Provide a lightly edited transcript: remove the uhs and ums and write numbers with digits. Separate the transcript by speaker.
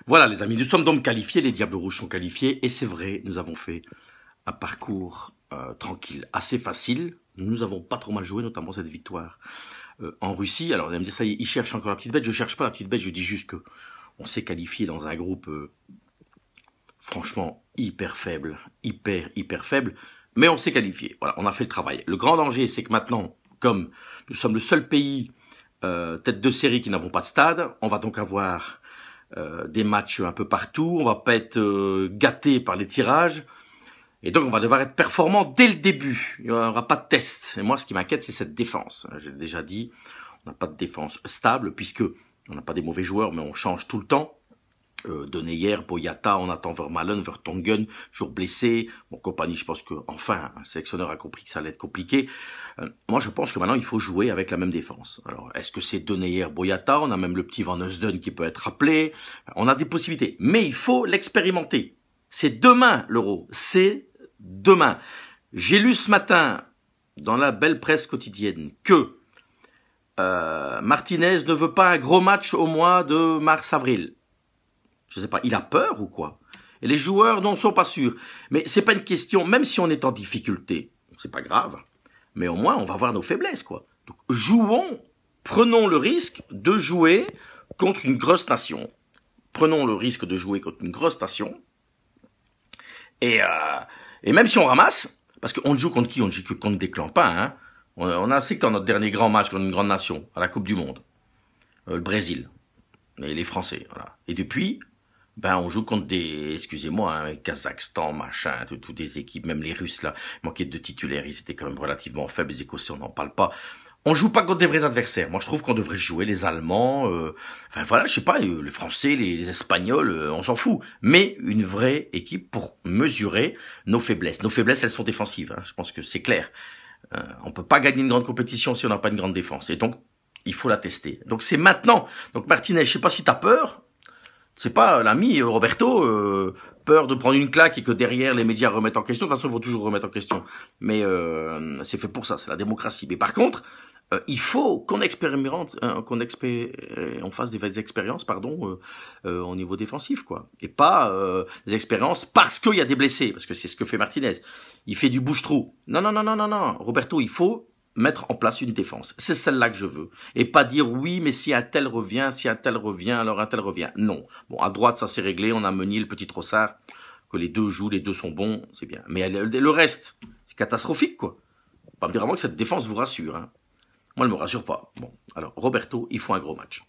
Speaker 1: Voilà les amis, nous sommes donc qualifiés, les Diables Rouges sont qualifiés, et c'est vrai, nous avons fait un parcours tranquille, assez facile. Nous n'avons pas trop mal joué, notamment cette victoire en Russie. Alors, on va me dire, ça y est, ils cherchent encore la petite bête. Je cherche pas la petite bête, je dis juste que on s'est qualifié dans un groupe franchement hyper faible, hyper faible, mais on s'est qualifié. Voilà, on a fait le travail. Le grand danger, c'est que maintenant, comme nous sommes le seul pays tête de série qui n'avons pas de stade, on va donc avoir des matchs un peu partout, on va pas être gâté par les tirages, et donc on va devoir être performant dès le début. Il n'y aura pas de test. Et moi, ce qui m'inquiète, c'est cette défense. J'ai déjà dit, on n'a pas de défense stable, puisque on n'a pas des mauvais joueurs, mais on change tout le temps. Deneyer, Boyata, on attend Vermaelen, Vertonghen, toujours blessé. Bon, compagnie, je pense que enfin un sélectionneur a compris que ça allait être compliqué. Moi, je pense que maintenant, il faut jouer avec la même défense. Alors, est-ce que c'est Deneyer, Boyata? On a même le petit Van Heusden qui peut être rappelé. On a des possibilités, mais il faut l'expérimenter. C'est demain, l'Euro. C'est demain. J'ai lu ce matin, dans la belle presse quotidienne, que Martinez ne veut pas un gros match au mois de mars-avril. Je sais pas, il a peur ou quoi? Et les joueurs n'en sont pas sûrs. Mais c'est pas une question, même si on est en difficulté, c'est pas grave. Mais au moins, on va voir nos faiblesses, quoi. Donc, jouons, prenons le risque de jouer contre une grosse nation. Prenons le risque de jouer contre une grosse nation. Et, même si on ramasse, parce qu'on ne joue contre qui? On ne joue que contre des clampins, hein. On a assez que dans notre dernier grand match contre une grande nation, à la Coupe du Monde. Le Brésil. Et les Français, voilà. Et depuis, on joue contre des, excusez-moi, hein, Kazakhstan, machin, toutes des équipes, même les Russes, là, manquaient de titulaires, ils étaient quand même relativement faibles, les Écossais, on n'en parle pas. On joue pas contre des vrais adversaires. Moi, je trouve qu'on devrait jouer les Allemands, enfin voilà, je sais pas, les Français, les Espagnols, on s'en fout. Mais une vraie équipe pour mesurer nos faiblesses. Nos faiblesses, elles sont défensives, hein, je pense que c'est clair. On peut pas gagner une grande compétition si on n'a pas une grande défense. Et donc, il faut la tester. Donc c'est maintenant. Donc Martinez, je sais pas si t'as peur. C'est pas l'ami Roberto, peur de prendre une claque et que derrière les médias remettent en question. De toute façon, il faut toujours remettre en question. Mais c'est fait pour ça, c'est la démocratie. Mais par contre, il faut qu'on expérimente, on fasse des expériences, pardon, au niveau défensif, quoi. Et pas des expériences parce qu'il y a des blessés, parce que c'est ce que fait Martinez. Il fait du bouche-trou. Non. Roberto, il faut mettre en place une défense. C'est celle-là que je veux. Et pas dire oui, mais si un tel revient, alors un tel revient. Non. Bon, à droite, ça s'est réglé. On a Meunier, le petit Trossard. Que les deux jouent, les deux sont bons, c'est bien. Mais le reste, c'est catastrophique, quoi. Pas me dire à moi que cette défense vous rassure, hein. Moi, elle me rassure pas. Bon, alors, Roberto, il faut un gros match.